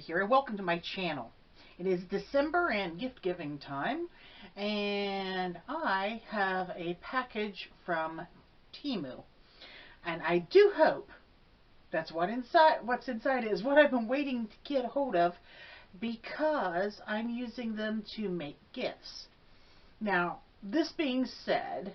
here, and welcome to my channel. It is December and gift giving time, and I have a package from Temu, and I do hope that's what's inside is what I've been waiting to get a hold of, because I'm using them to make gifts. Now, this being said,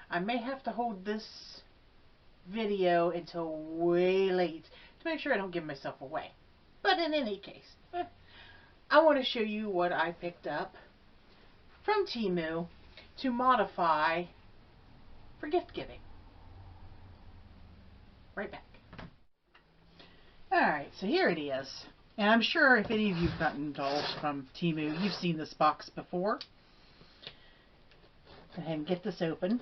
I may have to hold this video until way late to make sure I don't give myself away. But in any case, I want to show you what I picked up from Temu to modify for gift giving. Right back. Alright, so here it is. And I'm sure if any of you've gotten dolls from Temu, you've seen this box before. Go ahead and get this open.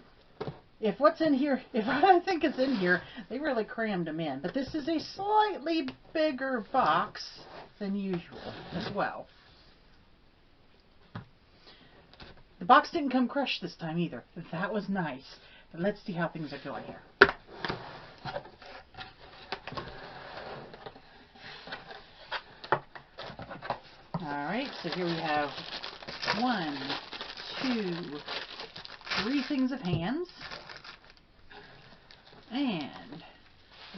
If what's in here, if I think it's in here, they really crammed them in. But this is a slightly bigger box than usual as well. The box didn't come crushed this time either. That was nice. But let's see how things are going here. Alright, so here we have 1, 2, 3 things of hands. And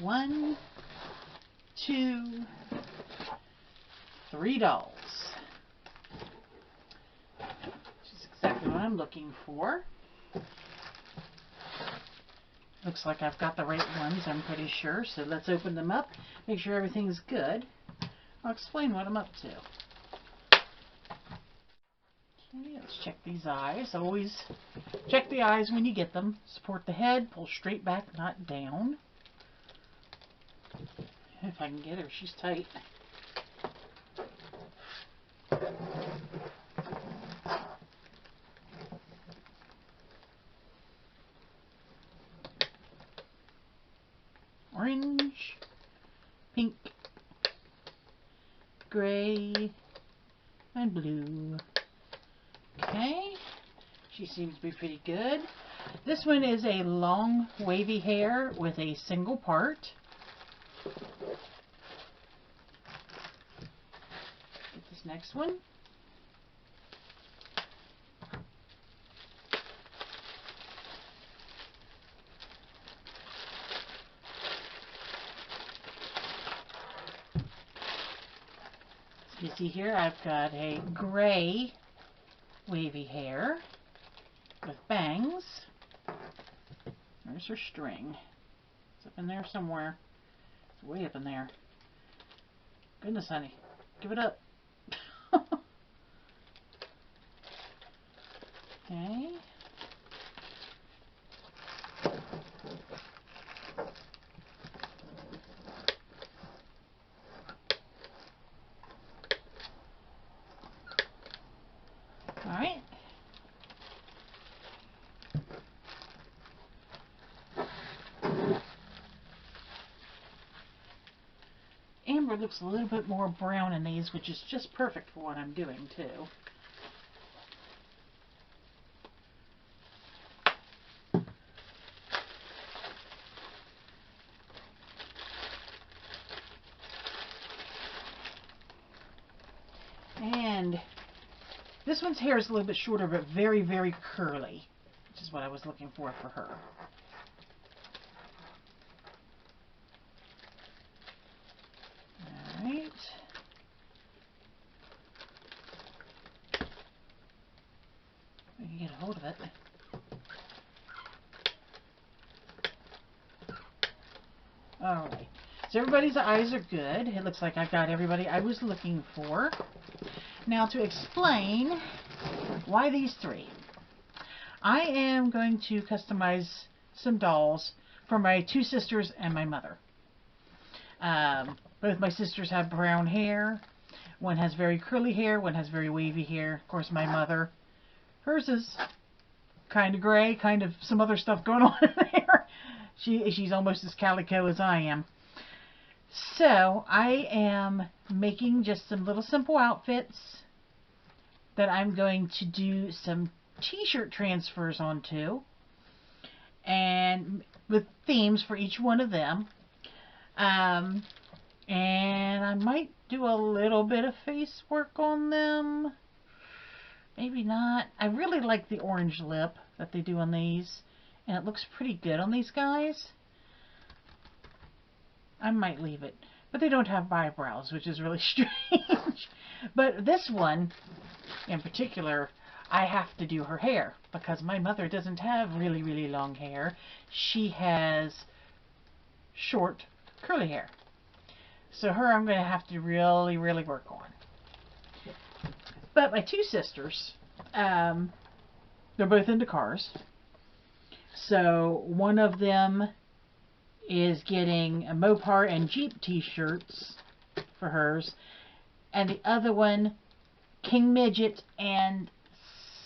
1, 2, 3 dolls. Which is exactly what I'm looking for. Looks like I've got the right ones, I'm pretty sure. So let's open them up, make sure everything's good. I'll explain what I'm up to. Okay, let's check these eyes. Always check the eyes when you get them. Support the head, pull straight back, not down. If I can get her, she's tight. Orange, pink, gray, and blue. Okay, she seems to be pretty good. This one is a long wavy hair with a single part. Get this next one. So you see here I've got a gray wavy hair with bangs. There's her string. It's up in there somewhere. It's way up in there. Goodness, honey. Give it up. Okay. Alright. Amber looks a little bit more brown in these, which is just perfect for what I'm doing too. And this one's hair is a little bit shorter, but very, very curly, which is what I was looking for her. Alright. We can get a hold of it. Alright. So everybody's eyes are good. It looks like I've got everybody I was looking for. Now to explain why these 3. I am going to customize some dolls for my 2 sisters and my mother. Both my sisters have brown hair. One has very curly hair, one has very wavy hair. Of course, my mother, hers is kind of gray, kind of some other stuff going on in there. She's almost as calico as I am. So I am making just some little simple outfits that I'm going to do some t-shirt transfers onto, and with themes for each one of them. And I might do a little bit of face work on them. Maybe not. I really like the orange lip that they do on these, and it looks pretty good on these guys. I might leave it. But they don't have eyebrows, which is really strange. But this one, in particular, I have to do her hair because my mother doesn't have really, really long hair. She has short, curly hair. So her I'm going to have to really, really work on. But my two sisters, they're both into cars. So one of them is getting a Mopar and Jeep t-shirts for hers. And the other one, King Midget and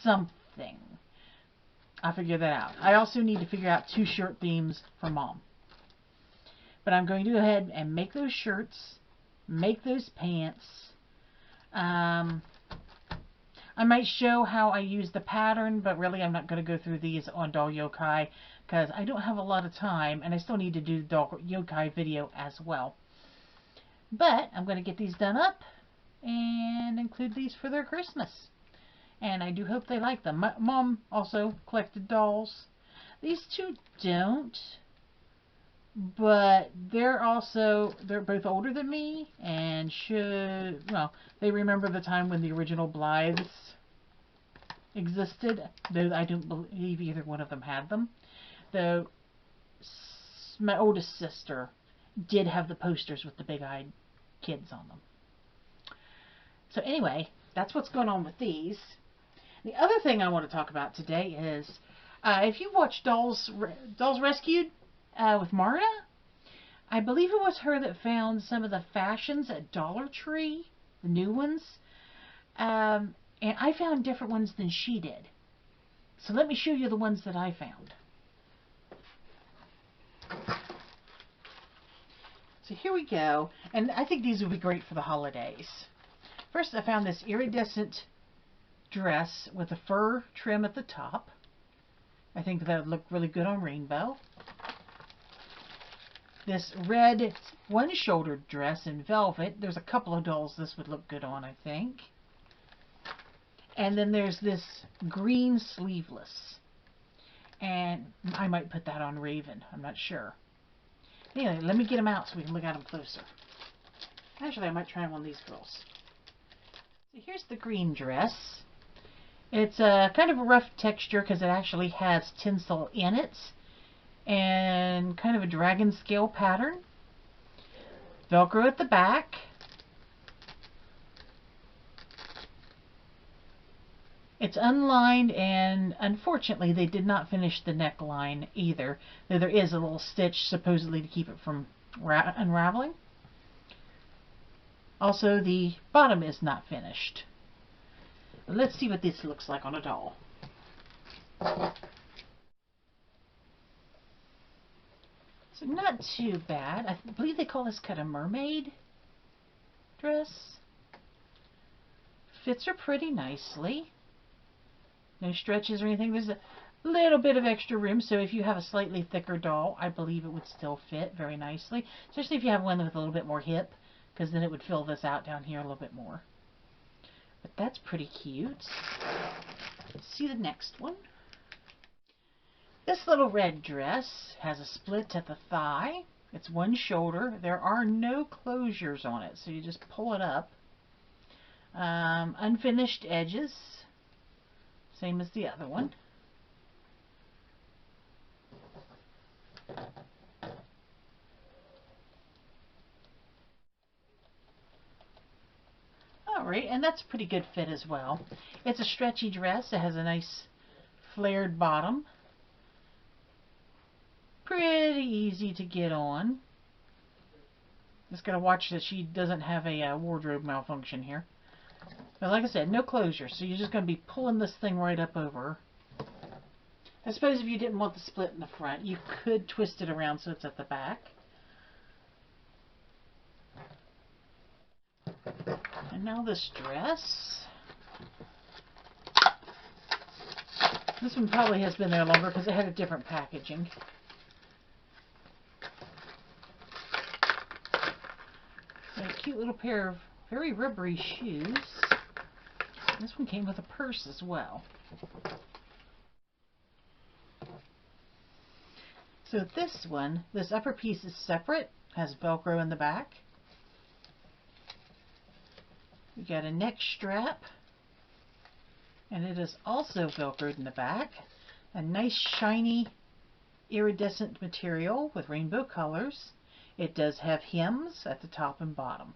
something. I'll figure that out. I also need to figure out 2 shirt themes for Mom. But I'm going to go ahead and make those shirts, make those pants. I might show how I use the pattern, but really I'm not going to go through these on Doll Yokai because I don't have a lot of time, and I still need to do the Doll Yokai video as well. But I'm going to get these done up and include these for their Christmas. And I do hope they like them. My Mom also collected dolls. These two don't, but they're both older than me and they remember the time when the original Blythes existed, though I don't believe either one of them had them. Though my oldest sister did have the posters with the big-eyed kids on them. So anyway, that's what's going on with these. The other thing I want to talk about today is if you watch Dolls Rescued with Marta, I believe it was her that found some of the fashions at Dollar Tree, the new ones, and I found different ones than she did. So let me show you the ones that I found. So here we go, and I think these would be great for the holidays. First, I found this iridescent dress with a fur trim at the top. I think that would look really good on rainbow. This red one-shouldered dress in velvet. There's a couple of dolls this would look good on, I think. And then there's this green sleeveless. And I might put that on Raven. I'm not sure. Anyway, let me get them out so we can look at them closer. Actually, I might try them on these girls. So here's the green dress. It's kind of a rough texture because it actually has tinsel in it. And kind of a dragon scale pattern. Velcro at the back. It's unlined, and unfortunately they did not finish the neckline either, though there is a little stitch supposedly to keep it from unraveling. Also, the bottom is not finished. But let's see what this looks like on a doll. So not too bad. I believe they call this cut a mermaid dress. Fits her pretty nicely. No stretches or anything. There's a little bit of extra room, so if you have a slightly thicker doll, I believe it would still fit very nicely. Especially if you have one with a little bit more hip, because then it would fill this out down here a little bit more. But that's pretty cute. Let's see the next one. This little red dress has a split at the thigh. It's one shoulder. There are no closures on it, so you just pull it up. Unfinished edges. Same as the other one. Alright, and that's a pretty good fit as well. It's a stretchy dress. It has a nice flared bottom. Pretty easy to get on. Just gotta watch that she doesn't have a wardrobe malfunction here. But like I said, no closure, so you're just going to be pulling this thing right up over. I suppose if you didn't want the split in the front, you could twist it around so it's at the back. And now this dress. This one probably has been there longer because it had a different packaging. A cute little pair of very rubbery shoes. This one came with a purse as well. So this one, this upper piece is separate, has Velcro in the back. We got a neck strap, and it is also Velcroed in the back. A nice shiny iridescent material with rainbow colors. It does have hems at the top and bottom.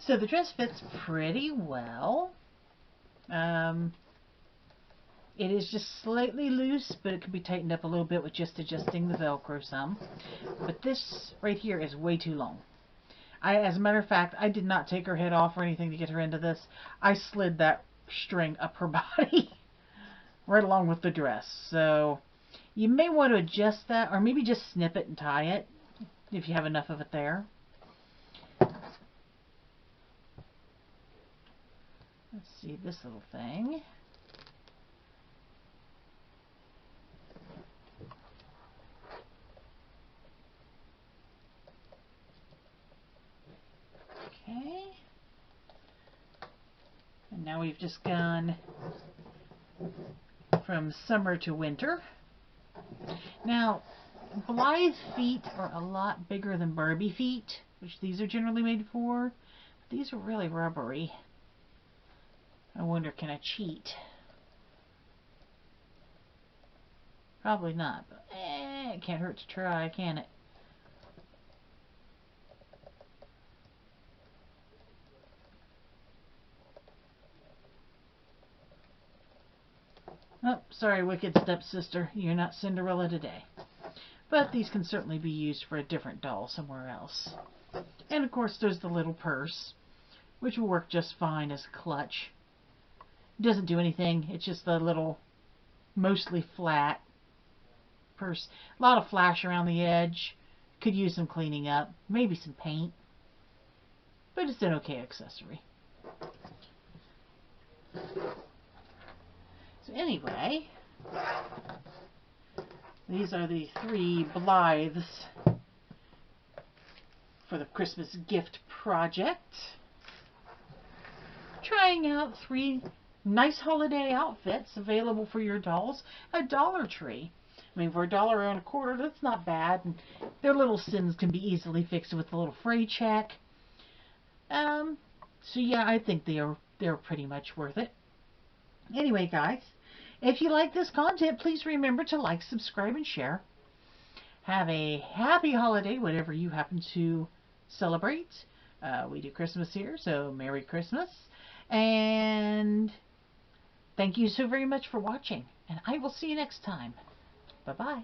So the dress fits pretty well. It is just slightly loose, but it can be tightened up a little bit with just adjusting the Velcro some. But this right here is way too long. As a matter of fact, I did not take her head off or anything to get her into this. I slid that string up her body right along with the dress. So you may want to adjust that, or maybe just snip it and tie it if you have enough of it there. Let's see this little thing. Okay. And now we've just gone from summer to winter. Now, Blythe feet are a lot bigger than Barbie feet, which these are generally made for. These are really rubbery. I wonder, can I cheat? Probably not, but it can't hurt to try, can it? Oh, sorry, wicked stepsister. You're not Cinderella today. But these can certainly be used for a different doll somewhere else. And of course there's the little purse, which will work just fine as a clutch. It doesn't do anything. It's just a little, mostly flat purse. A lot of flash around the edge. Could use some cleaning up. Maybe some paint. But it's an okay accessory. So anyway, these are the 3 Blythes for the Christmas gift project. Trying out 3 nice holiday outfits available for your dolls at Dollar Tree. I mean, for $1.25, that's not bad. And their little sins can be easily fixed with a little fray check. So yeah, I think they're pretty much worth it. Anyway, guys, if you like this content, please remember to like, subscribe, and share. Have a happy holiday, whatever you happen to celebrate. We do Christmas here, so Merry Christmas. And thank you so very much for watching. And I will see you next time. Bye-bye.